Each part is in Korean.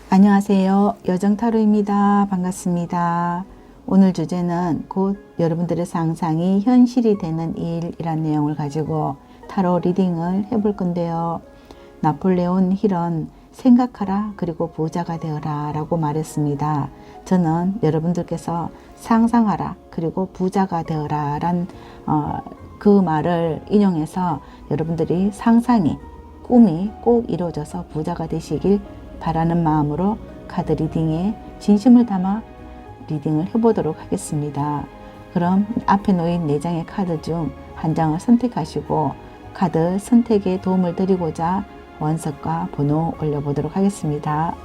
안녕하세요. 여정타로입니다. 반갑습니다. 오늘 주제는 곧 여러분들의 상상이 현실이 되는 일이란 내용을 가지고 타로 리딩을 해볼 건데요. 나폴레온 힐은 생각하라 그리고 부자가 되어라 라고 말했습니다. 저는 여러분들께서 상상하라 그리고 부자가 되어라 란 그 말을 인용해서 여러분들이 상상이 꿈이 꼭 이루어져서 부자가 되시길 바라는 마음으로 카드 리딩에 진심을 담아 리딩을 해보도록 하겠습니다. 그럼 앞에 놓인 4장의 카드 중 한 장을 선택하시고 카드 선택에 도움을 드리고자 원석과 번호 올려보도록 하겠습니다.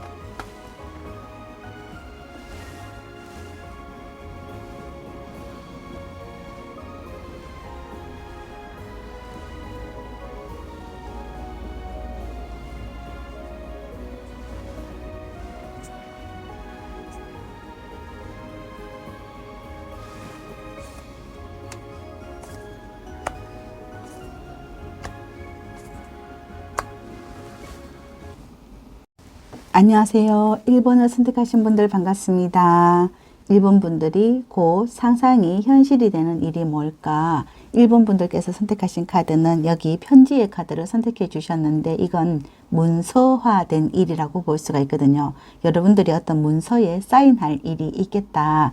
안녕하세요. 1번을 선택하신 분들 반갑습니다. 1번 분들이 곧 상상이 현실이 되는 일이 뭘까? 1번 분들께서 선택하신 카드는 여기 편지의 카드를 선택해 주셨는데 이건 문서화된 일이라고 볼 수가 있거든요. 여러분들이 어떤 문서에 사인할 일이 있겠다.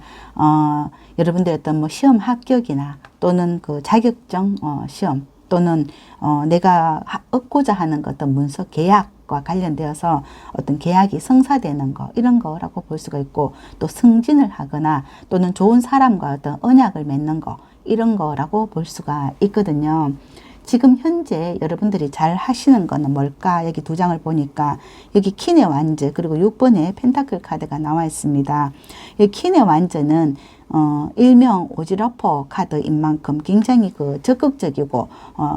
여러분들의 어떤 시험 합격이나 또는 그 자격증 시험 또는 내가 얻고자 하는 어떤 문서 계약과 관련되어서 어떤 계약이 성사되는 거 이런 거라고 볼 수가 있고 또 승진을 하거나 또는 좋은 사람과 어떤 언약을 맺는 거 이런 거라고 볼 수가 있거든요. 지금 현재 여러분들이 잘 하시는 거는 뭘까? 여기 2장을 보니까 여기 퀸의 완즈 그리고 6번에 펜타클 카드가 나와 있습니다. 이 퀸의 완즈는 일명 오지러퍼 카드인 만큼 굉장히 적극적이고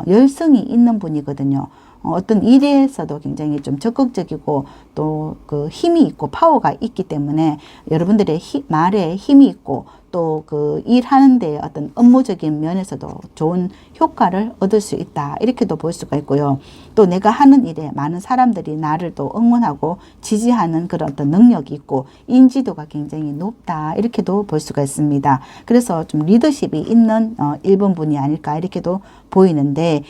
열성이 있는 분이거든요. 어떤 일에서도 굉장히 좀 적극적이고 또 그 힘이 있고 파워가 있기 때문에 여러분들의 말에 힘이 있고 또 그 일하는데 어떤 업무적인 면에서도 좋은 효과를 얻을 수 있다. 이렇게도 볼 수가 있고요. 또 내가 하는 일에 많은 사람들이 나를 또 응원하고 지지하는 그런 어떤 능력이 있고 인지도가 굉장히 높다. 이렇게도 볼 수가 있습니다. 그래서 좀 리더십이 있는 1번 분이 아닐까 이렇게도 보이는데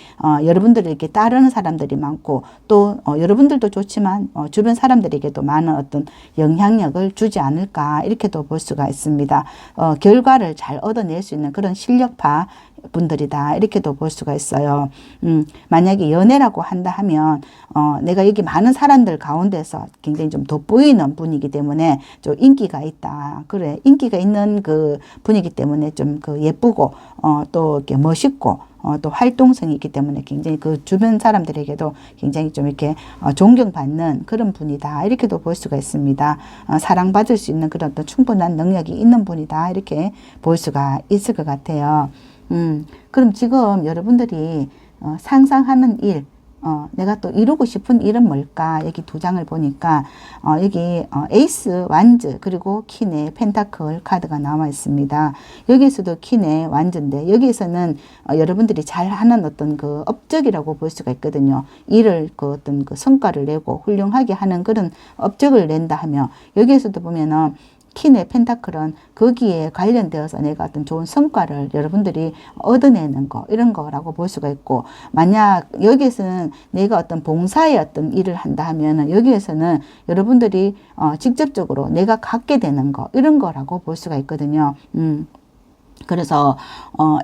여러분들을 이렇게 따르는 사람들이 많고 또 여러분들도 좋지만 주변 사람들에게도 많은 어떤 영향력을 주지 않을까 이렇게도 볼 수가 있습니다. 결과를 잘 얻어낼 수 있는 그런 실력파 분들이다 이렇게도 볼 수가 있어요. 만약에 연애라고 한다 하면 내가 여기 많은 사람들 가운데서 굉장히 좀 돋보이는 분이기 때문에 좀 인기가 있다. 그래 인기가 있는 그 분이기 때문에 좀 예쁘고 또 이렇게 멋있고 또 활동성이 있기 때문에 굉장히 그 주변 사람들에게도 굉장히 좀 이렇게 존경받는 그런 분이다. 이렇게도 볼 수가 있습니다. 사랑받을 수 있는 그런 또 충분한 능력이 있는 분이다. 이렇게 볼 수가 있을 것 같아요. 그럼 지금 여러분들이 상상하는 일, 내가 또 이루고 싶은 일은 뭘까? 여기 2장을 보니까 여기 에이스, 완즈 그리고 퀸의 펜타클 카드가 나와 있습니다. 여기에서도 퀸의 완즈인데 여기에서는 여러분들이 잘하는 어떤 그 업적이라고 볼 수가 있거든요. 일을 어떤 성과를 내고 훌륭하게 하는 그런 업적을 낸다 하면 여기에서도 보면은 퀸의 펜타클은 거기에 관련되어서 내가 어떤 좋은 성과를 여러분들이 얻어내는 거 이런 거라고 볼 수가 있고 만약 여기에서는 내가 어떤 봉사의 어떤 일을 한다 하면은 여기에서는 여러분들이 직접적으로 내가 갖게 되는 거 이런 거라고 볼 수가 있거든요. 그래서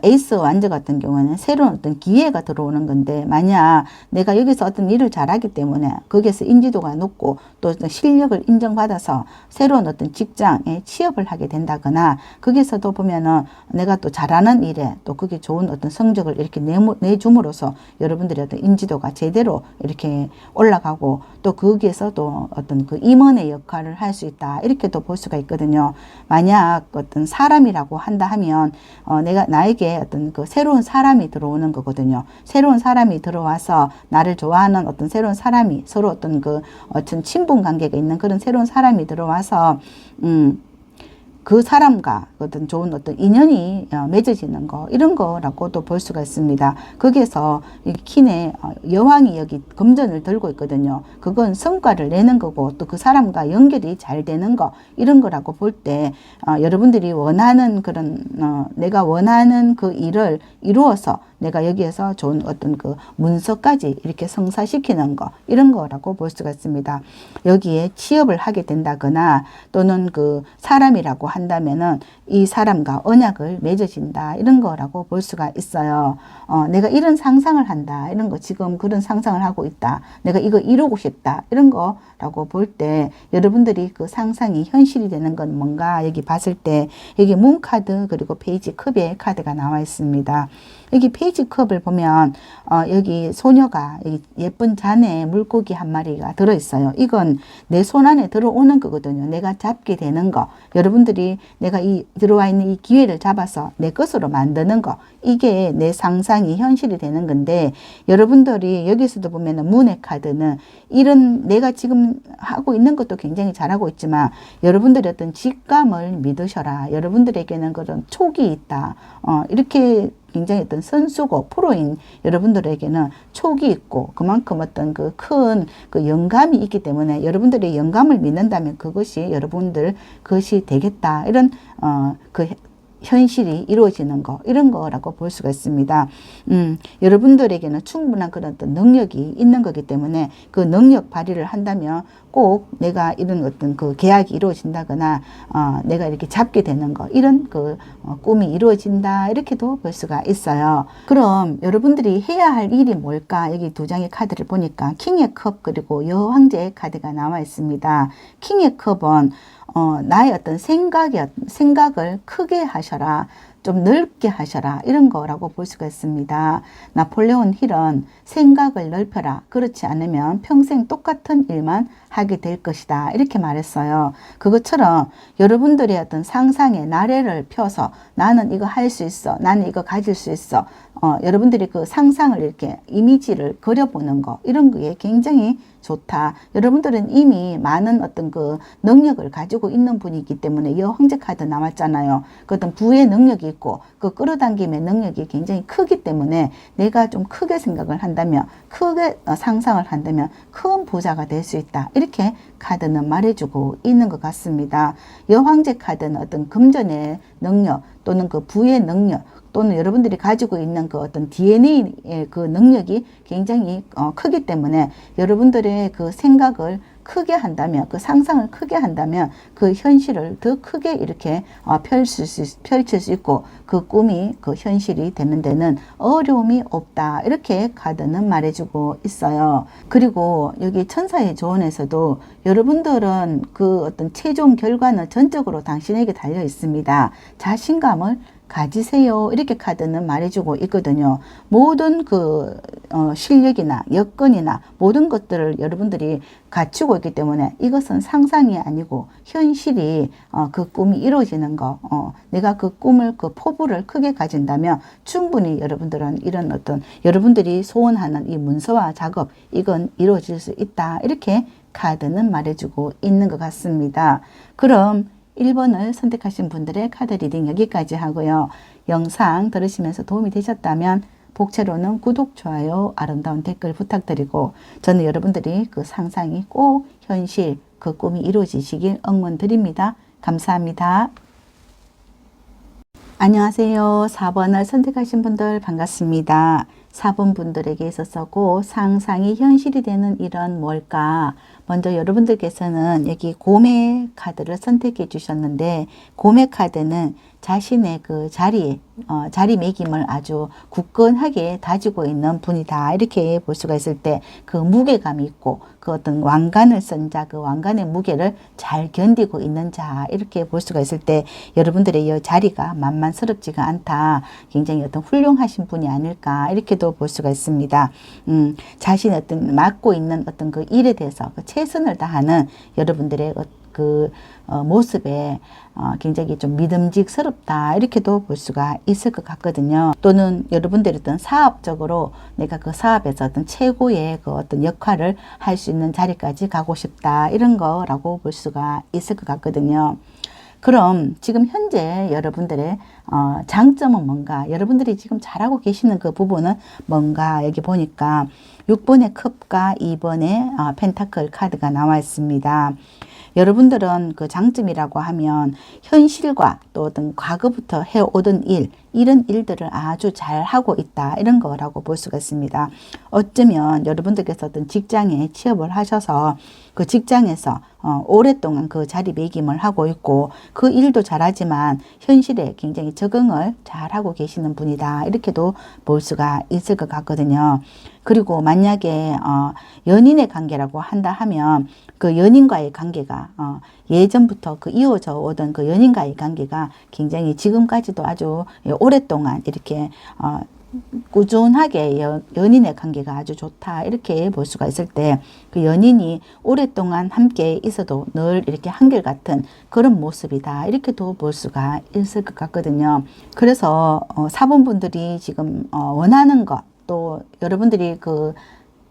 에이스 완즈 같은 경우에는 새로운 어떤 기회가 들어오는 건데 만약 내가 여기서 어떤 일을 잘하기 때문에 거기에서 인지도가 높고 또 실력을 인정받아서 새로운 어떤 직장에 취업을 하게 된다거나 거기서도 보면은 내가 또 잘하는 일에 또 그게 좋은 어떤 성적을 이렇게 내줌으로써 여러분들의 어떤 인지도가 제대로 이렇게 올라가고 또 거기에서 또 어떤 그 임원의 역할을 할 수 있다 이렇게도 볼 수가 있거든요. 만약 어떤 사람이라고 한다 하면 내가 나에게 어떤 그 새로운 사람이 들어오는 거거든요. 새로운 사람이 들어와서 나를 좋아하는 어떤 새로운 사람이 서로 어떤 친분 관계가 있는 그런 새로운 사람이 들어와서 그 사람과 어떤 좋은 어떤 인연이 맺어지는 거, 이런 거라고도 볼 수가 있습니다. 거기에서 이 킨의 여왕이 여기 금전을 들고 있거든요. 그건 성과를 내는 거고 또 그 사람과 연결이 잘 되는 거, 이런 거라고 볼 때 여러분들이 원하는 그런 내가 원하는 그 일을 이루어서 내가 여기에서 좋은 어떤 그 문서까지 이렇게 성사시키는 거, 이런 거라고 볼 수가 있습니다. 여기에 취업을 하게 된다거나 또는 그 사람이라고 한다면은 이 사람과 언약을 맺어진다, 이런 거라고 볼 수가 있어요. 내가 이런 상상을 한다, 이런 거, 지금 그런 상상을 하고 있다, 내가 이거 이루고 싶다, 이런 거라고 볼 때 여러분들이 그 상상이 현실이 되는 건 뭔가, 여기 봤을 때 여기 문 카드 그리고 페이지 컵의 카드가 나와 있습니다. 여기 페이지 컵을 보면 여기 소녀가 여기 예쁜 잔에 물고기 한 마리가 들어있어요. 이건 내 손 안에 들어오는 거거든요. 내가 잡게 되는 거. 여러분들이 내가 이 들어와 있는 이 기회를 잡아서 내 것으로 만드는 거. 이게 내 상상이 현실이 되는 건데, 여러분들이 여기서도 보면은 문의 카드는 이런 내가 지금 하고 있는 것도 굉장히 잘하고 있지만 여러분들의 어떤 직감을 믿으셔라. 여러분들에게는 그런 촉이 있다. 이렇게 굉장히 어떤 선수고 프로인 여러분들에게는 촉이 있고 그만큼 어떤 그 큰 그 영감이 있기 때문에 여러분들의 영감을 믿는다면 그것이 여러분들 것이 되겠다. 이런 그 현실이 이루어지는 거, 이런 거라고 볼 수가 있습니다. 여러분들에게는 충분한 그런 어떤 능력이 있는 거기 때문에 그 능력 발휘를 한다면 꼭 내가 이런 어떤 그 계약이 이루어진다거나 내가 이렇게 잡게 되는 거, 이런 그 꿈이 이루어진다, 이렇게도 볼 수가 있어요. 그럼 여러분들이 해야 할 일이 뭘까? 여기 두 장의 카드를 보니까 킹의 컵 그리고 여왕제의 카드가 나와 있습니다. 킹의 컵은 나의 어떤 생각을 크게 하셔라, 좀 넓게 하셔라, 이런 거라고 볼 수가 있습니다. 나폴레온 힐은 생각을 넓혀라, 그렇지 않으면 평생 똑같은 일만 하게 될 것이다, 이렇게 말했어요. 그것처럼 여러분들의 어떤 상상의 나래를 펴서 나는 이거 할 수 있어, 나는 이거 가질 수 있어, 여러분들이 그 상상을 이렇게 이미지를 그려보는 거, 이런 거에 굉장히 좋다. 여러분들은 이미 많은 어떤 그 능력을 가지고 있는 분이기 때문에 여왕제 카드 나왔잖아요. 그 어떤 부의 능력이 있고 그 끌어당김의 능력이 굉장히 크기 때문에 내가 좀 크게 생각을 한다면, 크게 상상을 한다면 큰 부자가 될 수 있다. 이렇게 카드는 말해주고 있는 것 같습니다. 여왕제 카드는 어떤 금전의 능력 또는 그 부의 능력 또는 여러분들이 가지고 있는 그 어떤 DNA의 그 능력이 굉장히 크기 때문에 여러분들의 그 생각을 크게 한다면, 그 상상을 크게 한다면 그 현실을 더 크게 이렇게 펼칠 수 있고 그 꿈이 그 현실이 되는 데는 어려움이 없다. 이렇게 카드는 말해주고 있어요. 그리고 여기 천사의 조언에서도 여러분들은 그 어떤 최종 결과는 전적으로 당신에게 달려 있습니다. 자신감을 가지세요. 이렇게 카드는 말해주고 있거든요. 모든 그 실력이나 여건이나 모든 것들을 여러분들이 갖추고 있기 때문에 이것은 상상이 아니고 현실이 그 꿈이 이루어지는 거, 내가 그 꿈을, 그 포부를 크게 가진다면 충분히 여러분들은 이런 어떤 여러분들이 소원하는 이 문서와 작업, 이건 이루어질 수 있다. 이렇게 카드는 말해주고 있는 것 같습니다. 그럼 1번을 선택하신 분들의 카드 리딩 여기까지 하고요. 영상 들으시면서 도움이 되셨다면 복채로는 구독, 좋아요, 아름다운 댓글 부탁드리고 저는 여러분들이 그 상상이 꼭 현실, 그 꿈이 이루어지시길 응원드립니다. 감사합니다. 안녕하세요. 4번을 선택하신 분들 반갑습니다. 4번 분들에게 있어서 꼭 상상이 현실이 되는 일은 뭘까? 먼저 여러분들께서는 여기 곰의 카드를 선택해 주셨는데, 곰의 카드는 자신의 그 자리매김을 아주 굳건하게 다지고 있는 분이다. 이렇게 볼 수가 있을 때 그 무게감이 있고 그 어떤 왕관을 쓴 자, 그 왕관의 무게를 잘 견디고 있는 자, 이렇게 볼 수가 있을 때 여러분들의 이 자리가 만만스럽지가 않다. 굉장히 어떤 훌륭하신 분이 아닐까, 이렇게도 볼 수가 있습니다. 자신의 어떤 맡고 있는 어떤 그 일에 대해서 그 최선을 다하는 여러분들의 그 모습에 굉장히 좀 믿음직스럽다, 이렇게도 볼 수가 있을 것 같거든요. 또는 여러분들이 어떤 사업적으로 내가 그 사업에서 어떤 최고의 그 어떤 역할을 할 수 있는 자리까지 가고 싶다, 이런 거라고 볼 수가 있을 것 같거든요. 그럼 지금 현재 여러분들의 장점은 뭔가? 여러분들이 지금 잘하고 계시는 그 부분은 뭔가? 여기 보니까 6번의 컵과 2번의 펜타클 카드가 나와 있습니다. 여러분들은 그 장점이라고 하면 현실과 또 어떤 과거부터 해오던 이런 일들을 아주 잘 하고 있다, 이런 거라고 볼 수가 있습니다. 어쩌면 여러분들께서 어떤 직장에 취업을 하셔서 그 직장에서 오랫동안 그 자리매김을 하고 있고 그 일도 잘하지만 현실에 굉장히 적응을 잘하고 계시는 분이다, 이렇게도 볼 수가 있을 것 같거든요. 그리고 만약에 연인의 관계라고 한다 하면 그 연인과의 관계가 예전부터 그 이어져 오던 그 연인과의 관계가 굉장히 지금까지도 아주 오랫동안 이렇게 꾸준하게 연인의 관계가 아주 좋다, 이렇게 볼 수가 있을 때 그 연인이 오랫동안 함께 있어도 늘 이렇게 한결같은 그런 모습이다, 이렇게도 볼 수가 있을 것 같거든요. 그래서 4번 분들이 지금 원하는 것, 또 여러분들이 그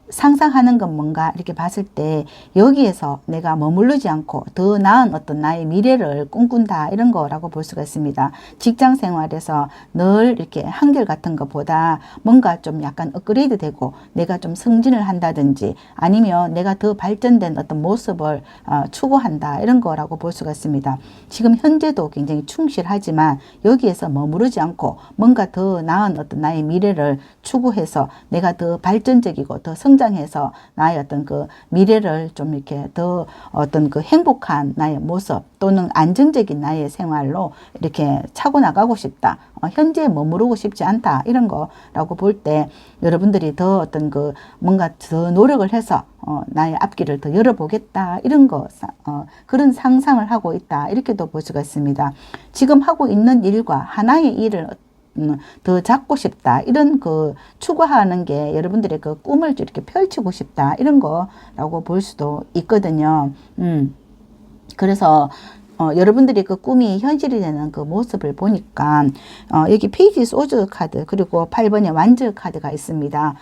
상상하는 건 뭔가 이렇게 봤을 때 여기에서 내가 머무르지 않고 더 나은 어떤 나의 미래를 꿈꾼다, 이런 거라고 볼 수가 있습니다. 직장 생활에서 늘 이렇게 한결같은 것보다 뭔가 좀 약간 업그레이드 되고 내가 좀 승진을 한다든지 아니면 내가 더 발전된 어떤 모습을 추구한다, 이런 거라고 볼 수가 있습니다. 지금 현재도 굉장히 충실하지만 여기에서 머무르지 않고 뭔가 더 나은 어떤 나의 미래를 추구해서 내가 더 발전적이고 더 성장해서 나의 어떤 그 미래를 좀 이렇게 더 어떤 그 행복한 나의 모습 또는 안정적인 나의 생활로 이렇게 차고 나가고 싶다, 현재에 머무르고 싶지 않다, 이런 거라고 볼 때 여러분들이 더 어떤 그 뭔가 더 노력을 해서 나의 앞길을 더 열어보겠다, 이런 거 그런 상상을 하고 있다, 이렇게도 볼 수가 있습니다. 지금 하고 있는 일과 하나의 일을 더 잡고 싶다, 이런 그 추구하는 게 여러분들의 그 꿈을 이렇게 펼치고 싶다, 이런 거라고 볼 수도 있거든요. 그래서 여러분들이 그 꿈이 현실이 되는 그 모습을 보니까 여기 페이지 소주 카드 그리고 8번의 완즈 카드가 있습니다.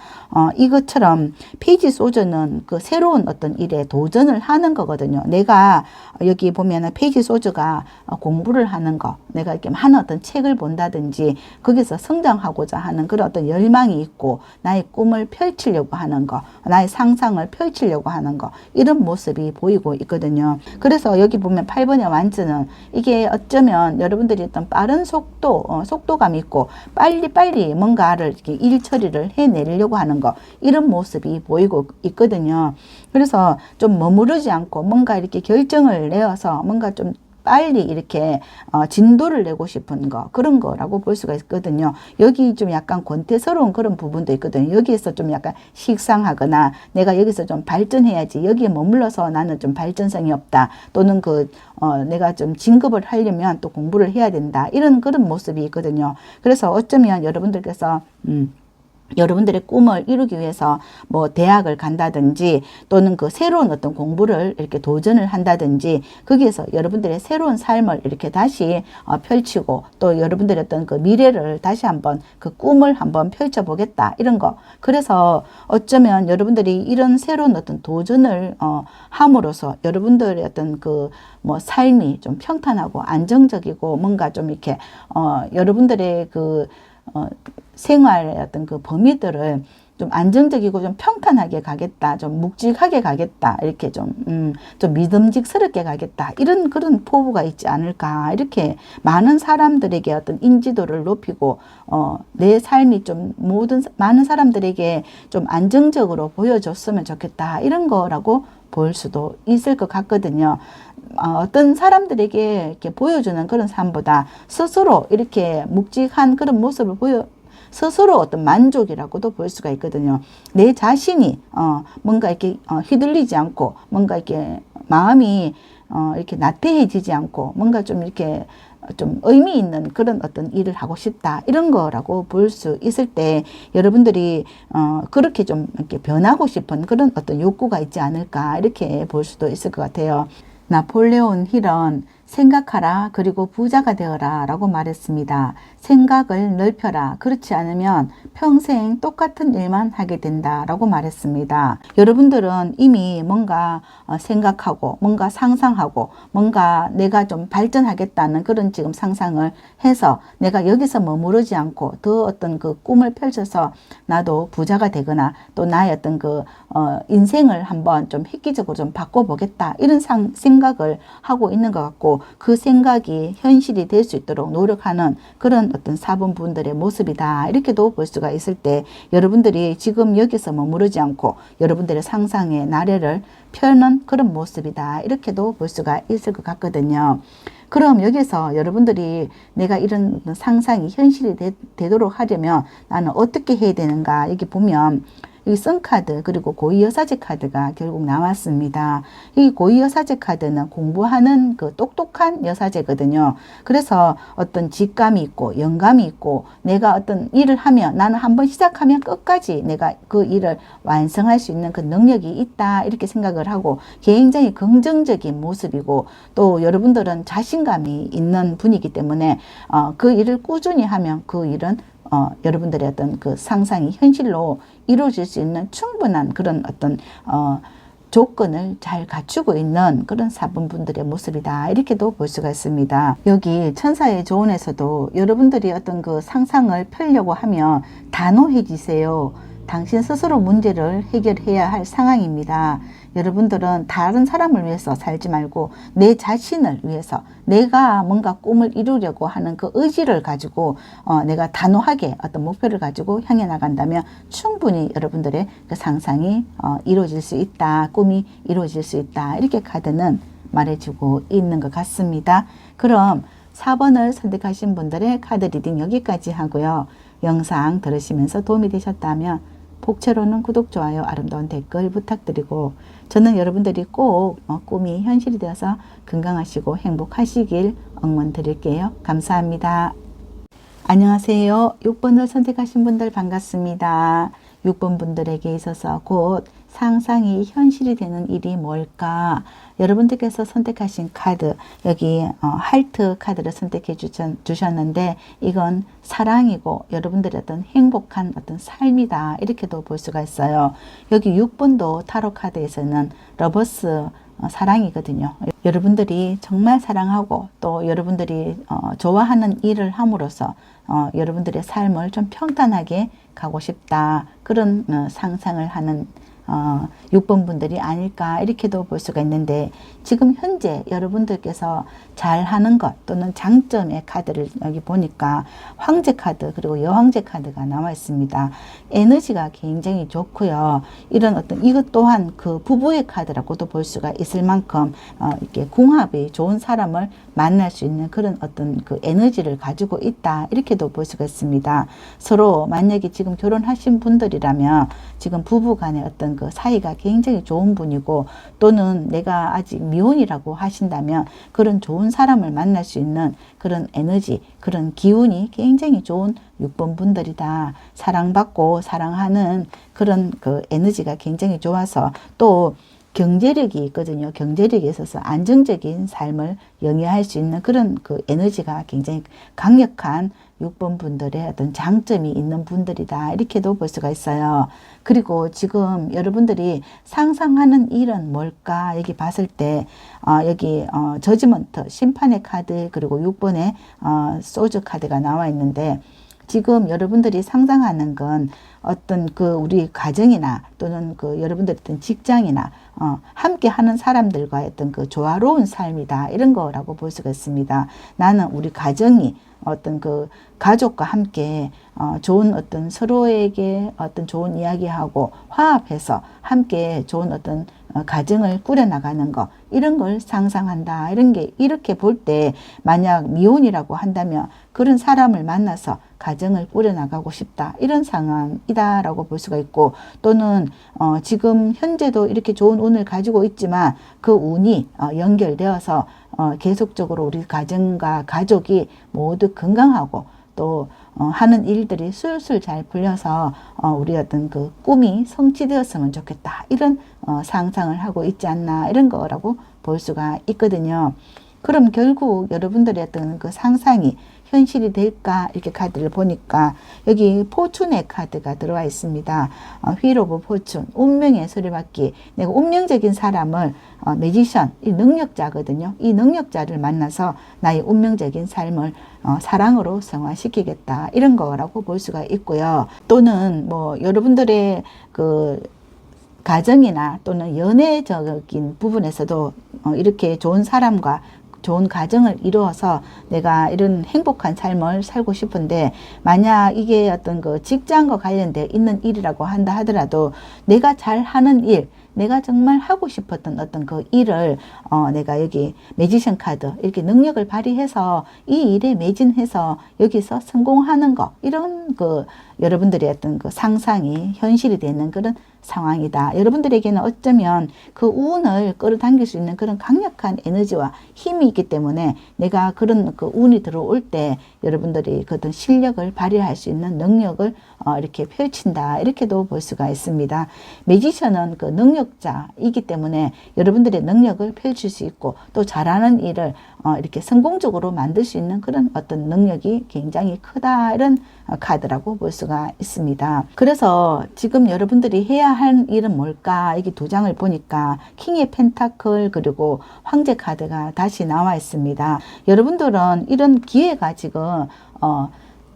이것처럼 페이지 소주는 그 새로운 어떤 일에 도전을 하는 거거든요. 내가 여기 보면은 페이지 소주가 공부를 하는 거, 내가 이렇게 하는 어떤 책을 본다든지 거기서 성장하고자 하는 그런 어떤 열망이 있고 나의 꿈을 펼치려고 하는 거, 나의 상상을 펼치려고 하는 거, 이런 모습이 보이고 있거든요. 그래서 여기 보면 8번의 완즈는 이게 어쩌면 여러분들이 어떤 빠른 속도감 있고 빨리빨리 뭔가를 이렇게 일 처리를 해내려고 하는 거, 이런 모습이 보이고 있거든요. 그래서 좀 머무르지 않고 뭔가 이렇게 결정을 내어서 뭔가 좀 빨리 이렇게 진도를 내고 싶은 거, 그런 거라고 볼 수가 있거든요. 여기 좀 약간 권태스러운 그런 부분도 있거든요. 여기에서 좀 약간 식상하거나 내가 여기서 좀 발전해야지, 여기에 머물러서 나는 좀 발전성이 없다, 또는 내가 좀 진급을 하려면 또 공부를 해야 된다, 이런 그런 모습이 있거든요. 그래서 어쩌면 여러분들께서 여러분들의 꿈을 이루기 위해서 뭐 대학을 간다든지 또는 그 새로운 어떤 공부를 이렇게 도전을 한다든지 거기에서 여러분들의 새로운 삶을 이렇게 다시 펼치고 또 여러분들의 어떤 그 미래를 다시 한번 그 꿈을 한번 펼쳐보겠다, 이런 거. 그래서 어쩌면 여러분들이 이런 새로운 어떤 도전을 함으로써 여러분들의 어떤 그 뭐 삶이 좀 평탄하고 안정적이고 뭔가 좀 이렇게 여러분들의 그 생활의 어떤 그 범위들을 좀 안정적이고 좀 평탄하게 가겠다, 좀 묵직하게 가겠다, 이렇게 좀 믿음직스럽게 가겠다, 이런 그런 포부가 있지 않을까, 이렇게 많은 사람들에게 어떤 인지도를 높이고 내 삶이 좀 많은 사람들에게 좀 안정적으로 보여줬으면 좋겠다, 이런 거라고 볼 수도 있을 것 같거든요. 어떤 사람들에게 이렇게 보여주는 그런 삶보다 스스로 이렇게 묵직한 그런 모습을 스스로 어떤 만족이라고도 볼 수가 있거든요. 내 자신이 뭔가 이렇게 휘둘리지 않고 뭔가 이렇게 마음이 이렇게 나태해지지 않고 뭔가 좀 이렇게 좀 의미 있는 그런 어떤 일을 하고 싶다, 이런 거라고 볼 수 있을 때 여러분들이 그렇게 좀 이렇게 변하고 싶은 그런 어떤 욕구가 있지 않을까, 이렇게 볼 수도 있을 것 같아요. 나폴레온 힐은 생각하라 그리고 부자가 되어라 라고 말했습니다. 생각을 넓혀라. 그렇지 않으면 평생 똑같은 일만 하게 된다 라고 말했습니다. 여러분들은 이미 뭔가 생각하고 뭔가 상상하고 뭔가 내가 좀 발전하겠다는 그런 지금 상상을 해서 내가 여기서 머무르지 않고 더 어떤 그 꿈을 펼쳐서 나도 부자가 되거나 또 나의 어떤 그 인생을 한번 좀 획기적으로 좀 바꿔보겠다 이런 생각을 하고 있는 것 같고 그 생각이 현실이 될 수 있도록 노력하는 그런 어떤 사분분들의 모습이다 이렇게도 볼 수가 있을 때 여러분들이 지금 여기서 머무르지 않고 여러분들의 상상의 나래를 펴는 그런 모습이다 이렇게도 볼 수가 있을 것 같거든요. 그럼 여기서 여러분들이 내가 이런 상상이 현실이 되도록 하려면 나는 어떻게 해야 되는가 여기 보면 이 선카드 그리고 고위여사제 카드가 결국 나왔습니다. 이 고위여사제 카드는 공부하는 그 똑똑한 여사제거든요. 그래서 어떤 직감이 있고 영감이 있고 내가 어떤 일을 하면 나는 한번 시작하면 끝까지 내가 그 일을 완성할 수 있는 그 능력이 있다 이렇게 생각을 하고 굉장히 긍정적인 모습이고 또 여러분들은 자신감이 있는 분이기 때문에 그 일을 꾸준히 하면 그 일은 여러분들의 어떤 그 상상이 현실로 이루어질 수 있는 충분한 그런 어떤 조건을 잘 갖추고 있는 그런 사분분들의 모습이다 이렇게도 볼 수가 있습니다. 여기 천사의 조언에서도 여러분들이 어떤 그 상상을 펴려고 하면 단호해지세요. 당신 스스로 문제를 해결해야 할 상황입니다. 여러분들은 다른 사람을 위해서 살지 말고 내 자신을 위해서 내가 뭔가 꿈을 이루려고 하는 그 의지를 가지고 내가 단호하게 어떤 목표를 가지고 향해 나간다면 충분히 여러분들의 그 상상이 이루어질 수 있다. 꿈이 이루어질 수 있다. 이렇게 카드는 말해주고 있는 것 같습니다. 그럼 4번을 선택하신 분들의 카드 리딩 여기까지 하고요. 영상 들으시면서 도움이 되셨다면 복채로는 구독, 좋아요, 아름다운 댓글 부탁드리고 저는 여러분들이 꼭 꿈이 현실이 되어서 건강하시고 행복하시길 응원드릴게요. 감사합니다. 안녕하세요. 6번을 선택하신 분들 반갑습니다. 6번 분들에게 있어서 곧 상상이 현실이 되는 일이 뭘까? 여러분들께서 선택하신 카드, 여기 하트 카드를 선택해 주셨는데 이건 사랑이고 여러분들의 어떤 행복한 어떤 삶이다 이렇게도 볼 수가 있어요. 여기 6번도 타로 카드에서는 러버스 사랑이거든요. 여러분들이 정말 사랑하고 또 여러분들이 좋아하는 일을 함으로써 여러분들의 삶을 좀 평탄하게 가고 싶다 그런 상상을 하는 6번 분들이 아닐까 이렇게도 볼 수가 있는데 지금 현재 여러분들께서 잘하는 것 또는 장점의 카드를 여기 보니까 황제 카드 그리고 여황제 카드가 나와 있습니다. 에너지가 굉장히 좋고요. 이런 어떤 이것 또한 그 부부의 카드라고도 볼 수가 있을 만큼 이렇게 궁합이 좋은 사람을 만날 수 있는 그런 어떤 그 에너지를 가지고 있다 이렇게도 볼 수가 있습니다. 서로 만약에 지금 결혼하신 분들이라면 지금 부부 간의 어떤 그 사이가 굉장히 좋은 분이고 또는 내가 아직 미혼이라고 하신다면 그런 좋은 사람을 만날 수 있는 그런 에너지 그런 기운이 굉장히 좋은 6번 분들이다. 사랑받고 사랑하는 그런 그 에너지가 굉장히 좋아서 또 경제력이 있거든요. 경제력에 있어서 안정적인 삶을 영위할 수 있는 그런 그 에너지가 굉장히 강력한 6번 분들의 어떤 장점이 있는 분들이다. 이렇게도 볼 수가 있어요. 그리고 지금 여러분들이 상상하는 일은 뭘까? 여기 봤을 때 여기 저지먼트, 심판의 카드 그리고 6번의 소주 카드가 나와 있는데 지금 여러분들이 상상하는 건 어떤 그 우리 가정이나 또는 그 여러분들 어떤 직장이나 함께 하는 사람들과의 어떤 그 조화로운 삶이다 이런 거라고 볼 수가 있습니다. 나는 우리 가정이 어떤 그 가족과 함께 좋은 어떤 서로에게 어떤 좋은 이야기하고 화합해서 함께 좋은 어떤 가정을 꾸려나가는 거 이런 걸 상상한다. 이런 게 이렇게 볼 때 만약 미혼이라고 한다면 그런 사람을 만나서 가정을 꾸려나가고 싶다. 이런 상황이다 라고 볼 수가 있고 또는 지금 현재도 이렇게 좋은 운을 가지고 있지만 그 운이 연결되어서 계속적으로 우리 가정과 가족이 모두 건강하고 또 하는 일들이 술술 잘 풀려서 우리 어떤 그 꿈이 성취되었으면 좋겠다. 이런 상상을 하고 있지 않나 이런 거라고 볼 수가 있거든요. 그럼 결국 여러분들의 어떤 그 상상이 현실이 될까? 이렇게 카드를 보니까 여기 포춘의 카드가 들어와 있습니다. 휠 오브 포춘, 운명의 수레바퀴. 내가 운명적인 사람을 매지션, 이 능력자거든요. 이 능력자를 만나서 나의 운명적인 삶을 사랑으로 승화시키겠다. 이런 거라고 볼 수가 있고요. 또는 뭐 여러분들의 그 가정이나 또는 연애적인 부분에서도 이렇게 좋은 사람과 좋은 가정을 이루어서 내가 이런 행복한 삶을 살고 싶은데, 만약 이게 어떤 그 직장과 관련되어 있는 일이라고 한다 하더라도 내가 잘 하는 일, 내가 정말 하고 싶었던 어떤 그 일을 내가 여기 매지션 카드 이렇게 능력을 발휘해서 이 일에 매진해서 여기서 성공하는 거, 이런 그 여러분들의 어떤 그 상상이 현실이 되는 그런 상황이다. 여러분들에게는 어쩌면 그 운을 끌어당길 수 있는 그런 강력한 에너지와 힘이 있기 때문에 내가 그런 그 운이 들어올 때 여러분들이 그 어떤 실력을 발휘할 수 있는 능력을 이렇게 펼친다. 이렇게도 볼 수가 있습니다. 매지션은 그 능력자이기 때문에 여러분들의 능력을 펼칠 수 있고 또 잘하는 일을 이렇게 성공적으로 만들 수 있는 그런 어떤 능력이 굉장히 크다. 이런 카드라고 볼 수가 있습니다. 그래서 지금 여러분들이 해야 할 일은 뭘까? 이게 두 장을 보니까 킹의 펜타클 그리고 황제 카드가 다시 나와 있습니다. 여러분들은 이런 기회가 지금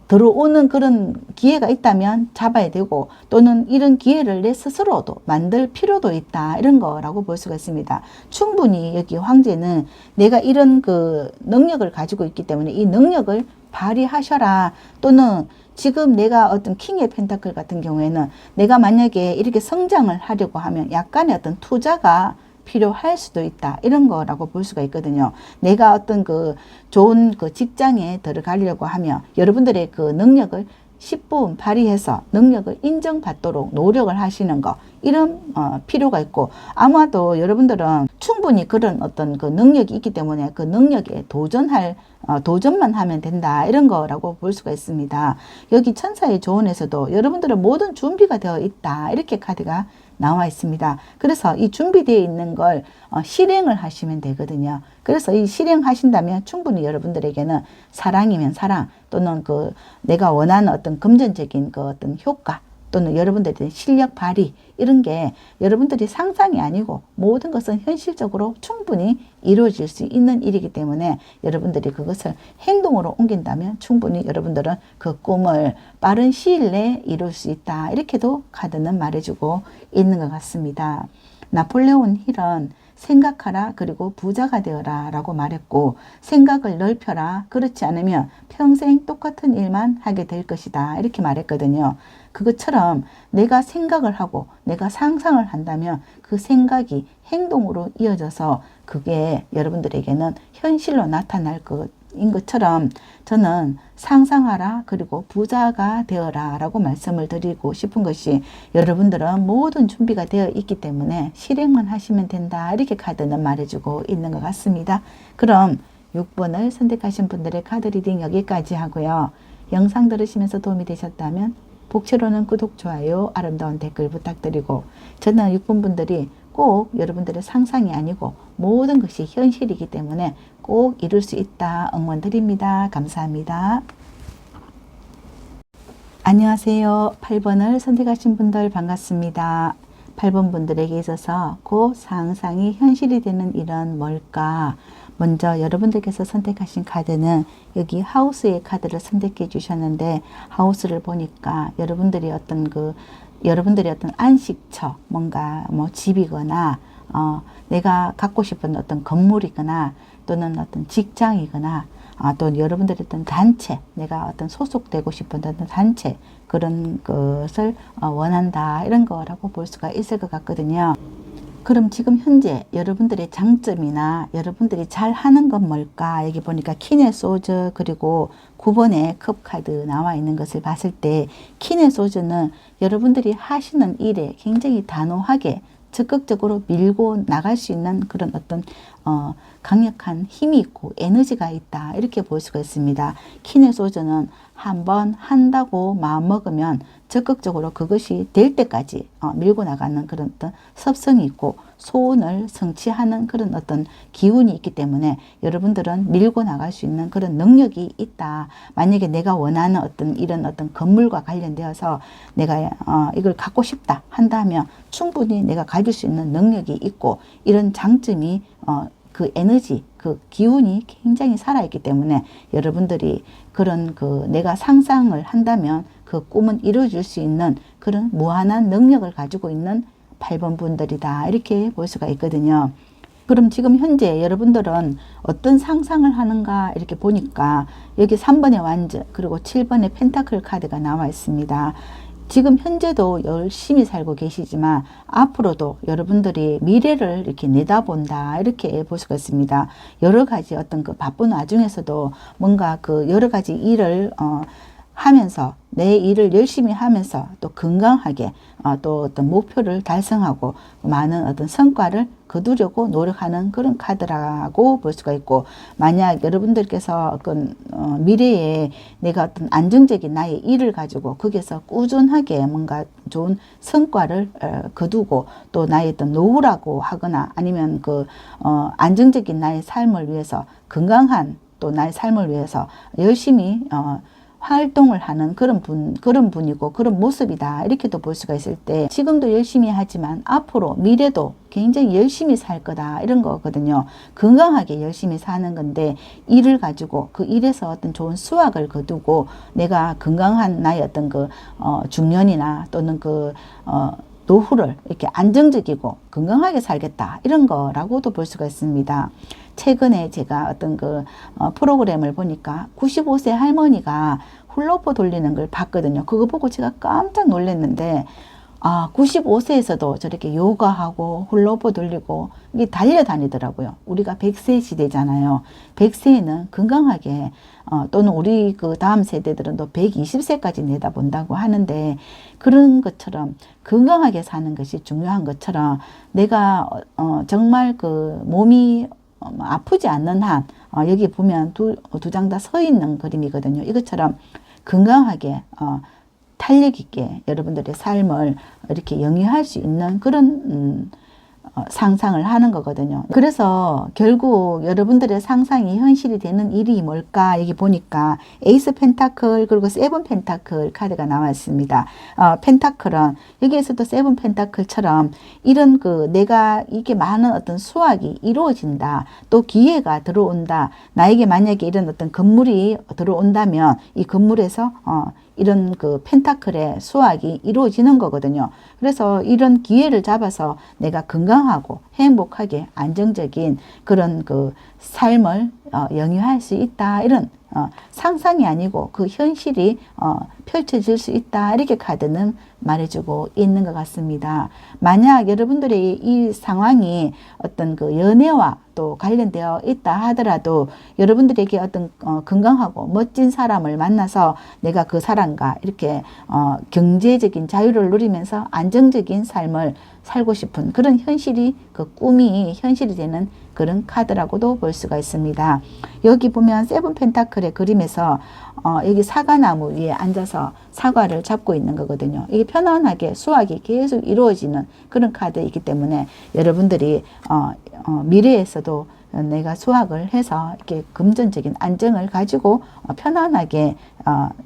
들어오는 그런 기회가 있다면 잡아야 되고, 또는 이런 기회를 내 스스로도 만들 필요도 있다. 이런 거라고 볼 수가 있습니다. 충분히 여기 황제는 내가 이런 그 능력을 가지고 있기 때문에 이 능력을 발휘하셔라. 또는 지금 내가 어떤 킹의 펜타클 같은 경우에는 내가 만약에 이렇게 성장을 하려고 하면 약간의 어떤 투자가 필요할 수도 있다. 이런 거라고 볼 수가 있거든요. 내가 어떤 그 좋은 그 직장에 들어가려고 하면 여러분들의 그 능력을 10분 발휘해서 능력을 인정받도록 노력을 하시는 거, 이런 필요가 있고, 아마도 여러분들은 충분히 그런 어떤 그 능력이 있기 때문에 그 능력에 도전만 하면 된다. 이런 거라고 볼 수가 있습니다. 여기 천사의 조언에서도 여러분들은 모든 준비가 되어 있다. 이렇게 카드가 나와 있습니다. 그래서 이 준비되어 있는 걸 실행을 하시면 되거든요. 그래서 이 실행하신다면 충분히 여러분들에게는 사랑이면 사랑, 또는 그 내가 원하는 어떤 금전적인 그 어떤 효과, 또는 여러분들의 실력 발휘, 이런 게 여러분들이 상상이 아니고 모든 것은 현실적으로 충분히 이루어질 수 있는 일이기 때문에 여러분들이 그것을 행동으로 옮긴다면 충분히 여러분들은 그 꿈을 빠른 시일 내에 이룰 수 있다. 이렇게도 카드는 말해주고 있는 것 같습니다. 나폴레온 힐은 생각하라, 그리고 부자가 되어라 라고 말했고, 생각을 넓혀라, 그렇지 않으면 평생 똑같은 일만 하게 될 것이다. 이렇게 말했거든요. 그것처럼 내가 생각을 하고 내가 상상을 한다면 그 생각이 행동으로 이어져서 그게 여러분들에게는 현실로 나타날 것인 것처럼 저는 상상하라, 그리고 부자가 되어라 라고 말씀을 드리고 싶은 것이, 여러분들은 모든 준비가 되어 있기 때문에 실행만 하시면 된다. 이렇게 카드는 말해주고 있는 것 같습니다. 그럼 6번을 선택하신 분들의 카드 리딩 여기까지 하고요. 영상 들으시면서 도움이 되셨다면 복채로는 구독, 좋아요, 아름다운 댓글 부탁드리고, 저는 6번 분들이 꼭 여러분들의 상상이 아니고 모든 것이 현실이기 때문에 꼭 이룰 수 있다 응원 드립니다. 감사합니다. 안녕하세요. 8번을 선택하신 분들 반갑습니다. 8번 분들에게 있어서 곧 상상이 현실이 되는 일은 뭘까? 먼저 여러분들께서 선택하신 카드는 여기 하우스의 카드를 선택해 주셨는데, 하우스를 보니까 여러분들이 어떤 안식처, 뭔가 뭐 집이거나 내가 갖고 싶은 어떤 건물이거나 또는 어떤 직장이거나 또 여러분들의 어떤 단체, 내가 어떤 소속되고 싶은 어떤 단체, 그런 것을 원한다. 이런 거라고 볼 수가 있을 것 같거든요. 그럼 지금 현재 여러분들의 장점이나 여러분들이 잘 하는 건 뭘까? 여기 보니까 퀸의 소드 그리고 9번의 컵 카드 나와 있는 것을 봤을 때, 퀸의 소드는 여러분들이 하시는 일에 굉장히 단호하게 적극적으로 밀고 나갈 수 있는 그런 어떤 강력한 힘이 있고 에너지가 있다 이렇게 볼 수가 있습니다. 킨의 소주는 한번 한다고 마음먹으면 적극적으로 그것이 될 때까지 밀고 나가는 그런 어떤 습성이 있고 소원을 성취하는 그런 어떤 기운이 있기 때문에 여러분들은 밀고 나갈 수 있는 그런 능력이 있다. 만약에 내가 원하는 어떤 이런 어떤 건물과 관련되어서 내가 이걸 갖고 싶다 한다면 충분히 내가 가질 수 있는 능력이 있고 이런 장점이 그 에너지, 그 기운이 굉장히 살아있기 때문에 여러분들이 그런 그 내가 상상을 한다면 그 꿈은 이루어질 수 있는 그런 무한한 능력을 가지고 있는 8번 분들이다. 이렇게 볼 수가 있거든요. 그럼 지금 현재 여러분들은 어떤 상상을 하는가 이렇게 보니까 여기 3번의 완전 그리고 7번의 펜타클 카드가 나와 있습니다. 지금 현재도 열심히 살고 계시지만 앞으로도 여러분들이 미래를 이렇게 내다본다 이렇게 볼 수가 있습니다. 여러 가지 어떤 그 바쁜 와중에서도 뭔가 그 여러 가지 일을 하면서 내 일을 열심히 하면서 또 건강하게 또 어떤 목표를 달성하고 많은 어떤 성과를 거두려고 노력하는 그런 카드라고 볼 수가 있고, 만약 여러분들께서 어떤 미래에 내가 어떤 안정적인 나의 일을 가지고 거기에서 꾸준하게 뭔가 좋은 성과를 거두고 또 나의 어떤 노후라고 하거나 아니면 그 안정적인 나의 삶을 위해서 건강한 또 나의 삶을 위해서 열심히 활동을 하는 그런 분이고 그런 모습이다 이렇게도 볼 수가 있을 때, 지금도 열심히 하지만 앞으로 미래도 굉장히 열심히 살 거다 이런 거거든요. 건강하게 열심히 사는 건데 일을 가지고 그 일에서 어떤 좋은 수확을 거두고 내가 건강한 나의 어떤 그 중년이나 또는 그 노후를 이렇게 안정적이고 건강하게 살겠다 이런 거라고도 볼 수가 있습니다. 최근에 제가 어떤 그 프로그램을 보니까 95세 할머니가 훌라후프 돌리는 걸 봤거든요. 그거 보고 제가 깜짝 놀랐는데 95세에서도 저렇게 요가하고 훌라후프 돌리고 이게 달려다니더라고요. 우리가 100세 시대잖아요. 100세에는 건강하게 또는 우리 그 다음 세대들은 또 120세까지 내다본다고 하는데, 그런 것처럼 건강하게 사는 것이 중요한 것처럼 내가 정말 그 몸이 아프지 않는 한 여기 보면 두 장 다 서 있는 그림이거든요. 이것처럼 건강하게 탄력 있게 여러분들의 삶을 이렇게 영위할 수 있는 그런 상상을 하는 거거든요. 그래서 결국 여러분들의 상상이 현실이 되는 일이 뭘까 여기 보니까 에이스 펜타클 그리고 세븐 펜타클 카드가 나와 있습니다. 펜타클은 여기에서도 세븐 펜타클처럼 이런 그 내가 이게 많은 어떤 수확이 이루어진다, 또 기회가 들어온다, 나에게 만약에 이런 어떤 건물이 들어온다면 이 건물에서 이런 그 펜타클의 수확이 이루어지는 거거든요. 그래서 이런 기회를 잡아서 내가 건강하고 행복하게 안정적인 그런 그 삶을 영위할 수 있다, 이런 상상이 아니고 그 현실이 펼쳐질 수 있다, 이렇게 카드는 말해주고 있는 것 같습니다. 만약 여러분들의 이 상황이 어떤 그 연애와 또 관련되어 있다 하더라도 여러분들에게 어떤 건강하고 멋진 사람을 만나서 내가 그 사람과 이렇게 경제적인 자유를 누리면서 안정적인 삶을 살고 싶은 그런 현실이, 그 꿈이 현실이 되는 그런 카드라고도 볼 수가 있습니다. 여기 보면 세븐 펜타클의 그림에서 여기 사과나무 위에 앉아서 사과를 잡고 있는 거거든요. 이게 편안하게 수확이 계속 이루어지는 그런 카드이기 때문에 여러분들이 미래에서도 내가 수확을 해서 이렇게 금전적인 안정을 가지고 편안하게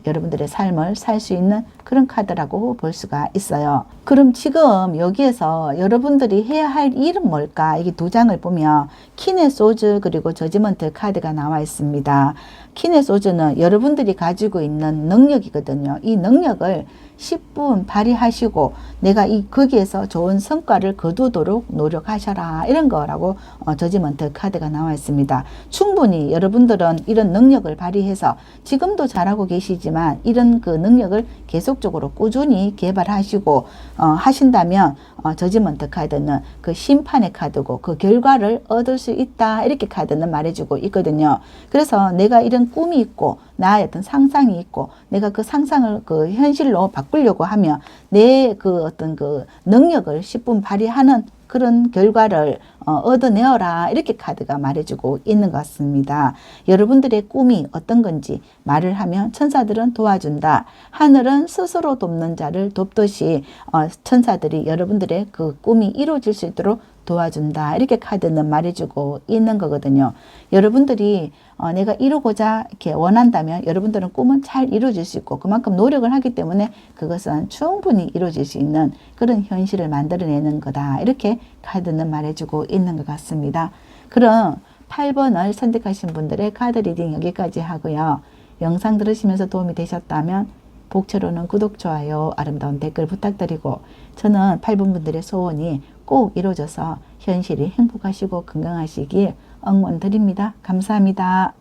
여러분들의 삶을 살 수 있는 그런 카드라고 볼 수가 있어요. 그럼 지금 여기에서 여러분들이 해야 할 일은 뭘까? 이게 두 장을 보면 퀸의 소주 그리고 저지먼트 카드가 나와 있습니다. 퀸의 소주는 여러분들이 가지고 있는 능력이거든요. 이 능력을 10분 발휘하시고 내가 거기에서 좋은 성과를 거두도록 노력하셔라, 이런 거라고 저지먼트 카드가 나와 있습니다. 충분히 여러분들은 이런 능력을 발휘해서 지금도 잘하고 계시지만 이런 그 능력을 계속적으로 꾸준히 개발하시고 하신다면 저지먼트 카드는 그 심판의 카드고 그 결과를 얻을 수 있다, 이렇게 카드는 말해주고 있거든요. 그래서 내가 이런 꿈이 있고 나의 어떤 상상이 있고 내가 그 상상을 그 현실로 바꾸려고 하면 내 그 어떤 그 능력을 10분 발휘하는 그런 결과를 얻어내어라 이렇게 카드가 말해주고 있는 것 같습니다. 여러분들의 꿈이 어떤 건지 말을 하면 천사들은 도와준다. 하늘은 스스로 돕는 자를 돕듯이 천사들이 여러분들의 그 꿈이 이루어질 수 있도록 도와준다. 이렇게 카드는 말해주고 있는 거거든요. 여러분들이 내가 이루고자 이렇게 원한다면 여러분들은 꿈은 잘 이루어질 수 있고 그만큼 노력을 하기 때문에 그것은 충분히 이루어질 수 있는 그런 현실을 만들어내는 거다. 이렇게 카드는 말해주고 있는 것 같습니다. 그럼 8번을 선택하신 분들의 카드 리딩 여기까지 하고요. 영상 들으시면서 도움이 되셨다면 복채로는 구독, 좋아요, 아름다운 댓글 부탁드리고 저는 8번 분들의 소원이 꼭 이루어져서 현실이 행복하시고 건강하시길 응원드립니다. 감사합니다.